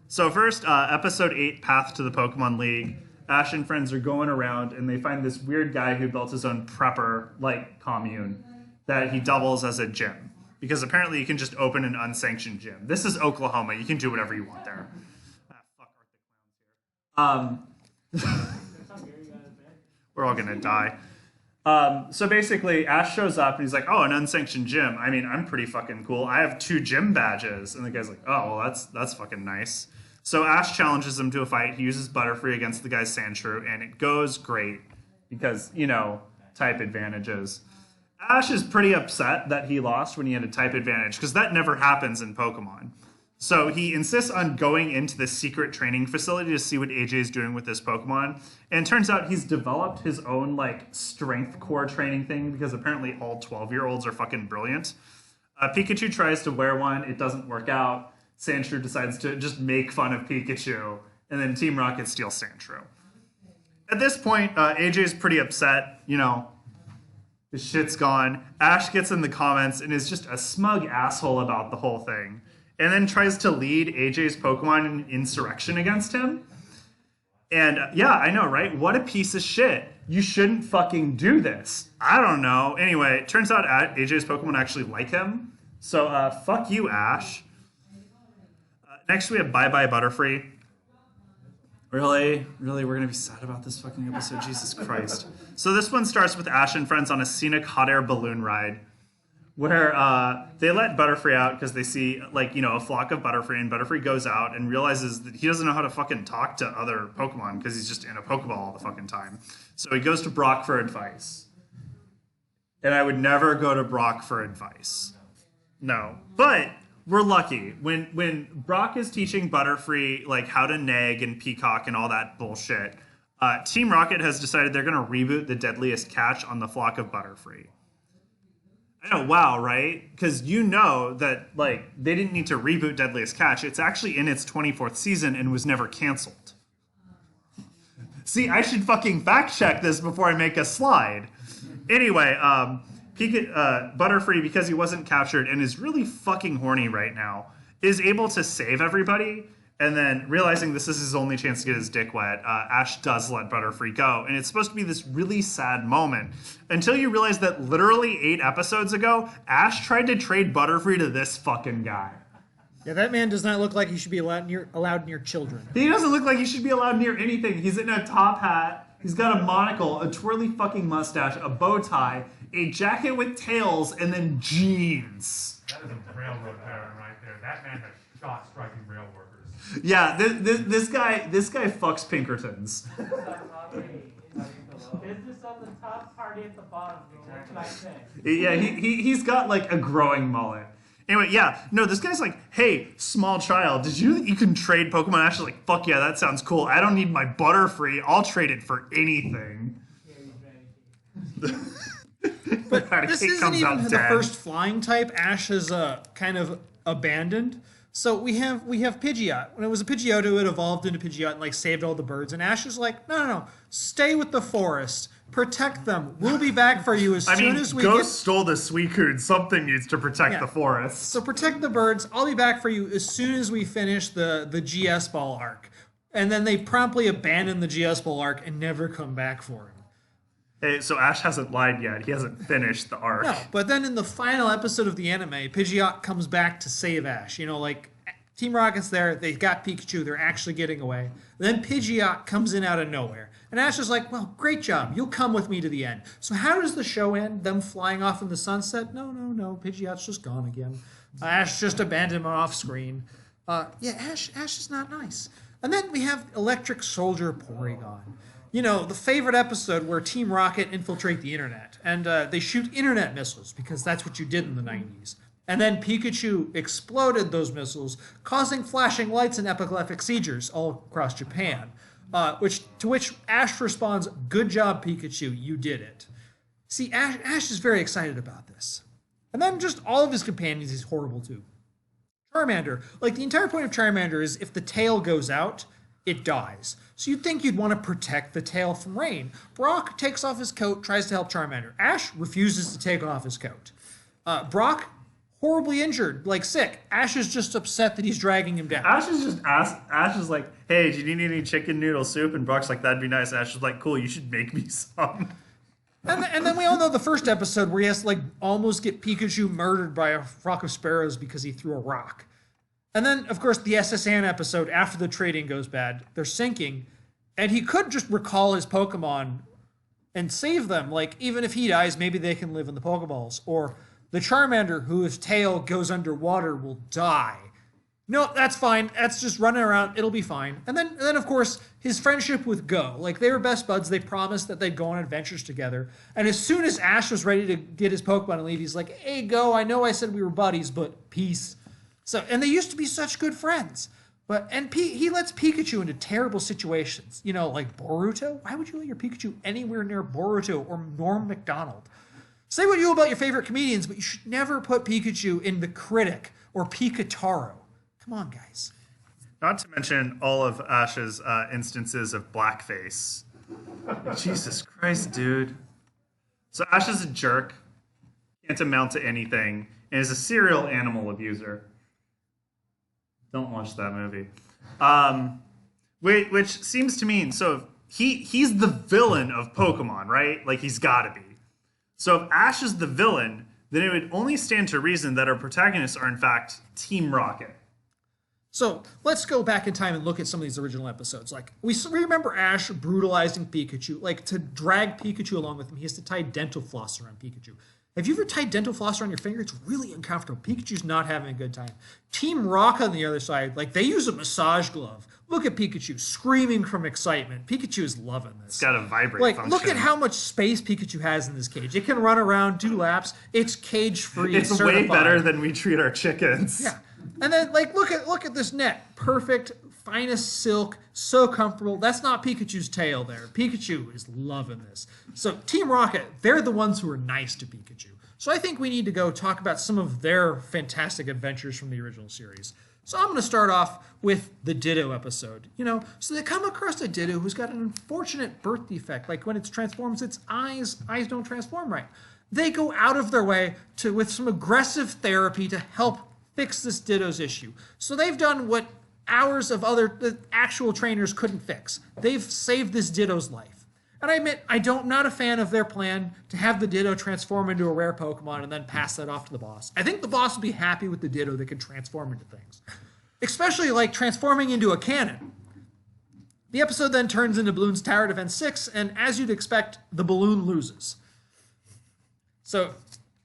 S1: So first, episode 8, Path to the Pokemon League. Ash and friends are going around and they find this weird guy who built his own prepper-like commune that he doubles as a gym. Because apparently you can just open an unsanctioned gym. This is Oklahoma. You can do whatever you want there. Fuck Arctic Clowns here. We're all going to die. So basically, Ash shows up and he's like, oh, an unsanctioned gym. I mean, I'm pretty fucking cool. I have 2 gym badges. And the guy's like, oh, well, that's fucking nice. So Ash challenges him to a fight. He uses Butterfree against the guy's Sandshrew, and it goes great because, you know, type advantages. Ash is pretty upset that he lost when he had a type advantage because that never happens in Pokemon. So he insists on going into the secret training facility to see what AJ is doing with this Pokemon. And it turns out he's developed his own, like, strength core training thing because apparently all 12-year-olds are fucking brilliant. Pikachu tries to wear one. It doesn't work out. Sandshrew decides to just make fun of Pikachu. And then Team Rocket steals Sandshrew. At this point, AJ is pretty upset. You know, his shit's gone. Ash gets in the comments and is just a smug asshole about the whole thing. And then tries to lead AJ's Pokemon in an insurrection against him. And yeah, I know, right? What a piece of shit. You shouldn't fucking do this. I don't know. Anyway, it turns out AJ's Pokemon actually like him. So fuck you, Ash. Next we have Bye Bye Butterfree. Really? Really? We're going to be sad about this fucking episode? Jesus Christ. So this one starts with Ash and friends on a scenic hot air balloon ride. Where they let Butterfree out because they see, like, you know, a flock of Butterfree, and Butterfree goes out and realizes that he doesn't know how to fucking talk to other Pokemon because he's just in a Pokeball all the fucking time. So he goes to Brock for advice. And I would never go to Brock for advice. No. But we're lucky. When Brock is teaching Butterfree, like, how to nag and peacock and all that bullshit, Team Rocket has decided they're going to reboot the Deadliest Catch on the flock of Butterfree. I know, wow, right? Because you know that, like, they didn't need to reboot Deadliest Catch. It's actually in its 24th season and was never canceled. See, I should fucking fact check this before I make a slide. Anyway, Butterfree, because he wasn't captured and is really fucking horny right now, is able to save everybody. And then, realizing this is his only chance to get his dick wet, Ash does let Butterfree go. And it's supposed to be this really sad moment. Until you realize that literally 8 episodes ago, Ash tried to trade Butterfree to this fucking guy.
S2: Yeah, that man does not look like he should be allowed near children.
S1: He doesn't look like he should be allowed near anything. He's in a top hat. He's got a monocle, a twirly fucking mustache, a bow tie, a jacket with tails, and then jeans.
S5: That is a railroad baron right there. That man has shot striking rail workers.
S1: Yeah, this guy fucks Pinkertons.
S3: Business on the top, party at the bottom. What can I say?
S1: Yeah, he's got like a growing mullet. Anyway, yeah, no, this guy's like, hey, small child, did you know that you can trade Pokemon? Ash is like, fuck yeah, that sounds cool. I don't need my Butterfree. I'll trade it for anything.
S2: But this isn't even the first flying type Ash has kind of abandoned. So we have Pidgeot. When it was a Pidgeotto, it evolved into Pidgeot and like saved all the birds. And Ash is like, no, stay with the forest, protect them. We'll be back for you as soon as we
S1: Ghost stole the Suicune. Something needs to protect the forest.
S2: So protect the birds. I'll be back for you as soon as we finish the GS Ball arc. And then they promptly abandon the GS Ball arc and never come back for him.
S1: Hey, so Ash hasn't lied yet. He hasn't finished the arc.
S2: No, but then in the final episode of the anime, Pidgeot comes back to save Ash. You know, like Team Rocket's there. They got Pikachu. They're actually getting away. Then Pidgeot comes in out of nowhere. And Ash is like, well, great job. You'll come with me to the end. So how does the show end? Them flying off in the sunset? No. Pidgeot's just gone again. Ash just abandoned him off screen. Ash is not nice. And then we have Electric Soldier Porygon. You know, the favorite episode where Team Rocket infiltrate the internet. And they shoot internet missiles because that's what you did in the 90s. And then Pikachu exploded those missiles, causing flashing lights and epileptic seizures all across Japan. To which Ash responds, "Good job, Pikachu, you did it." See, Ash is very excited about this. And then just all of his companions he's horrible to. Charmander, like the entire point of Charmander is if the tail goes out, it dies. So you'd think you'd want to protect the tail from rain. Brock takes off his coat, tries to help Charmander. Ash refuses to take off his coat. Brock, horribly injured, like sick. Ash is just upset that he's dragging him down.
S1: Ash is like, hey, do you need any chicken noodle soup? And Brock's like, that'd be nice. Ash is like, cool, you should make me some.
S2: And then we all know the first episode where he has to like almost get Pikachu murdered by a flock of sparrows because he threw a rock. And then, of course, the SS Anne episode after the trading goes bad. They're sinking. And he could just recall his Pokemon and save them. Like, even if he dies, maybe they can live in the Pokeballs. Or the Charmander, whose tail goes underwater, will die. No, that's fine. That's just running around. It'll be fine. And then, of course, his friendship with Go. Like, they were best buds. They promised that they'd go on adventures together. And as soon as Ash was ready to get his Pokemon and leave, he's like, hey, Go, I know I said we were buddies, but peace. So, and they used to be such good friends. He lets Pikachu into terrible situations. You know, like Boruto. Why would you let your Pikachu anywhere near Boruto or Norm Macdonald? Say what you will about your favorite comedians, but you should never put Pikachu in The Critic or Pikataro. Come on, guys.
S1: Not to mention all of Ash's instances of blackface. Jesus Christ, dude. So Ash is a jerk, can't amount to anything, and is a serial animal abuser. Don't watch that movie. Which seems to mean, so he's the villain of Pokemon, right? Like, he's gotta be. So if Ash is the villain, then it would only stand to reason that our protagonists are in fact Team Rocket.
S2: So let's go back in time and look at some of these original episodes. Like, we remember Ash brutalizing Pikachu. Like, to drag Pikachu along with him, he has to tie dental floss around Pikachu. Have you ever tied dental floss around your finger? It's really uncomfortable. Pikachu's not having a good time. Team Rock on the other side, like, they use a massage glove. Look at Pikachu screaming from excitement. Pikachu is loving this.
S1: It's got a vibrate function.
S2: Look at how much space Pikachu has in this cage. It can run around, do laps. It's cage-free.
S1: It's
S2: certified.
S1: way better than we treat our chickens.
S2: Yeah. And then, like, look at this net. Perfect, finest silk, so comfortable. That's not Pikachu's tail there. Pikachu is loving this. So Team Rocket, they're the ones who are nice to Pikachu. So I think we need to go talk about some of their fantastic adventures from the original series. So I'm going to start off with the Ditto episode. You know, so they come across a Ditto who's got an unfortunate birth defect. Like, when it transforms, its eyes don't transform right. They go out of their way with some aggressive therapy to help fix this Ditto's issue. So they've done what hours of the actual trainers couldn't fix. They've saved this Ditto's life. And I admit, I'm not a fan of their plan to have the Ditto transform into a rare Pokemon and then pass that off to the boss. I think the boss will be happy with the Ditto that can transform into things. Especially like transforming into a cannon. The episode then turns into Balloon's Tower Defense 6, and as you'd expect, the balloon loses. So,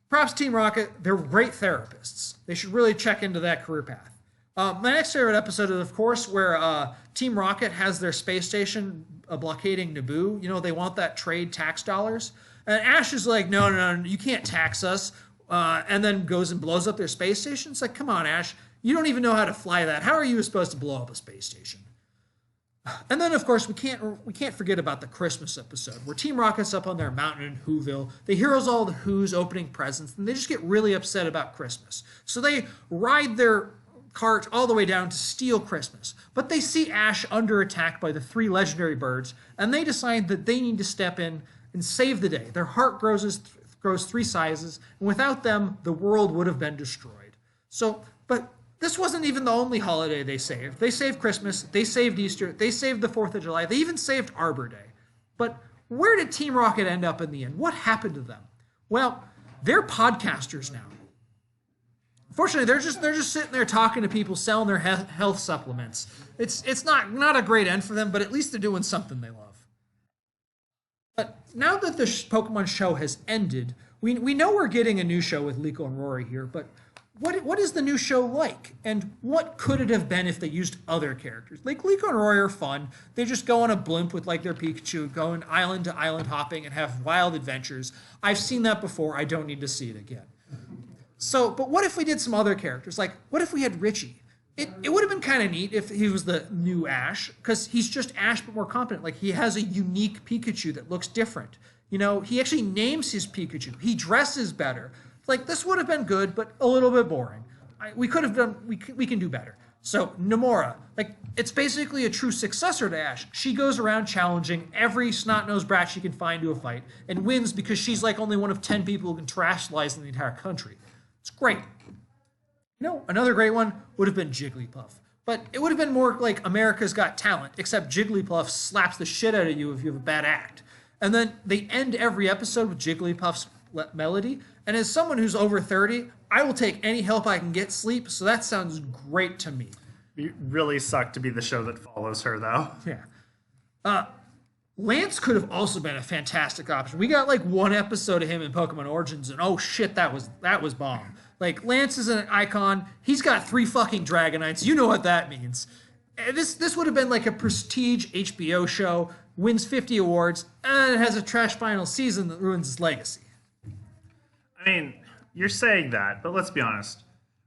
S2: props Team Rocket, they're great therapists. They should really check into that career path. My next favorite episode is, of course, where Team Rocket has their space station blockading Naboo. You know, they want that trade tax dollars. And Ash is like, no, you can't tax us. And then goes and blows up their space station. It's like, come on, Ash. You don't even know how to fly that. How are you supposed to blow up a space station? And then, of course, we can't forget about the Christmas episode, where Team Rocket's up on their mountain in Whoville. They hear all the Who's opening presents, and they just get really upset about Christmas. So they ride their cart all the way down to steal Christmas. But they see Ash under attack by the 3 legendary birds, and they decide that they need to step in and save the day. Their heart grows 3 sizes, and without them, the world would have been destroyed. But this wasn't even the only holiday they saved. They saved Christmas, they saved Easter, they saved the 4th of July, they even saved Arbor Day. But where did Team Rocket end up in the end? What happened to them? Well, they're podcasters now. Fortunately, they're just sitting there talking to people, selling their health supplements. It's not a great end for them, but at least they're doing something they love. But now that the Pokemon show has ended, we know we're getting a new show with Liko and Rory here, but what is the new show like? And what could it have been if they used other characters? Like, Liko and Rory are fun. They just go on a blimp with, like, their Pikachu, going island to island hopping and have wild adventures. I've seen that before. I don't need to see it again. So, but what if we did some other characters? Like, what if we had Richie? It would have been kind of neat if he was the new Ash, because he's just Ash but more competent. Like, he has a unique Pikachu that looks different. You know, he actually names his Pikachu. He dresses better. Like, this would have been good, but a little bit boring. We could have done, we can do better. So, Nomura, like, it's basically a true successor to Ash. She goes around challenging every snot-nosed brat she can find to a fight, and wins because she's like only one of 10 people who can trash lies in the entire country. It's great. You know, another great one would have been Jigglypuff. But it would have been more like America's Got Talent, except Jigglypuff slaps the shit out of you if you have a bad act. And then they end every episode with Jigglypuff's melody. And as someone who's over 30, I will take any help I can get sleep, so that sounds great to me.
S1: It really sucked to be the show that follows her, though.
S2: Yeah. Lance could have also been a fantastic option. We got like one episode of him in Pokemon Origins, and oh shit, that was bomb. Like, Lance is an icon. He's got 3 fucking Dragonites. You know what that means. This would have been like a prestige HBO show, wins 50 awards, and it has a trash final season that ruins its legacy.
S1: I mean, you're saying that, but let's be honest.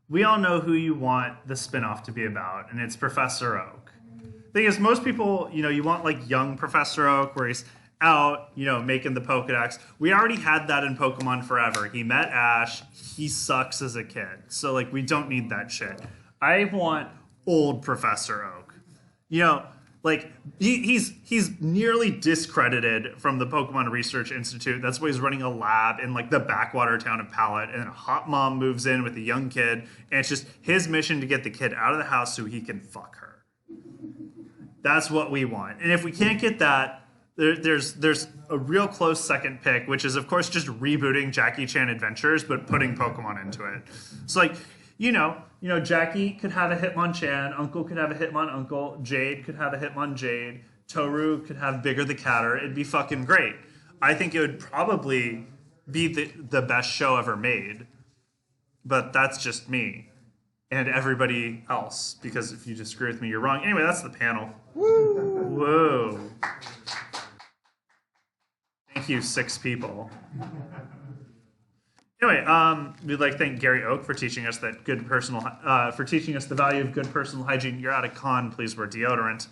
S1: We all know who you want the spinoff to be about, and it's Professor Oak. The thing is, most people, you know, you want like young Professor Oak where he's out, you know, making the Pokedex. We already had that in Pokemon Forever. He met Ash. He sucks as a kid. So, like, we don't need that shit. I want old Professor Oak. You know, like, he's nearly discredited from the Pokemon Research Institute. That's why he's running a lab in, like, the backwater town of Pallet. And a hot mom moves in with a young kid. And it's just his mission to get the kid out of the house so he can fuck her. That's what we want. And if we can't get that, there's a real close second pick, which is, of course, just rebooting Jackie Chan Adventures, but putting Pokemon into it. So, like, you know, Jackie could have a Hitmonchan, Uncle could have a Hitmonuncle, Jade could have a Hitmonjade, Toru could have Bigger the Catter. It'd be fucking great. I think it would probably be the best show ever made. But that's just me. And everybody else, because if you disagree with me, you're wrong. Anyway, that's the panel. Woo! Whoa. Thank you, 6 people. Anyway, we'd like to thank Gary Oak for teaching us that for teaching us the value of good personal hygiene. You're at a con, please wear deodorant.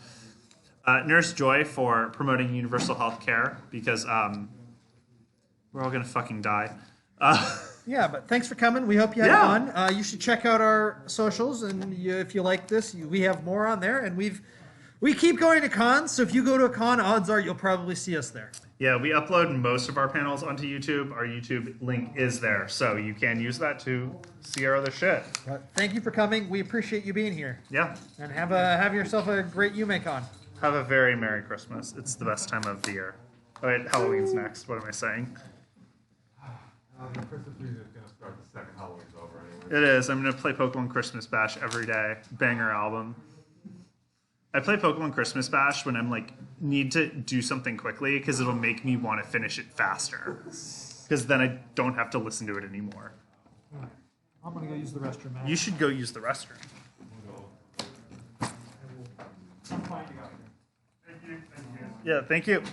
S1: Nurse Joy for promoting universal health care, because we're all gonna fucking die.
S2: Yeah, but thanks for coming. We hope you had fun. You should check out our socials, and if you like this, we have more on there, and we keep going to cons, so if you go to a con, odds are you'll probably see us there.
S1: Yeah, we upload most of our panels onto YouTube. Our YouTube link is there, so you can use that to see our other shit.
S2: But thank you for coming. We appreciate you being here.
S1: Yeah.
S2: And have yourself a great YumeCon.
S1: Have a very Merry Christmas. It's the best time of the year. Oh, wait, Halloween's next. What am I saying?
S5: The Christmas music is going to start the second Halloween's over anyway.
S1: It is. I'm going to play Pokemon Christmas Bash every day. Banger album. I play Pokemon Christmas Bash when I'm like, need to do something quickly, because it'll make me want to finish it faster. Because then I don't have to listen to it anymore.
S2: I'm going to go use the restroom, man.
S1: You should go use the restroom.
S2: I'm finding out.
S1: Yeah, thank you.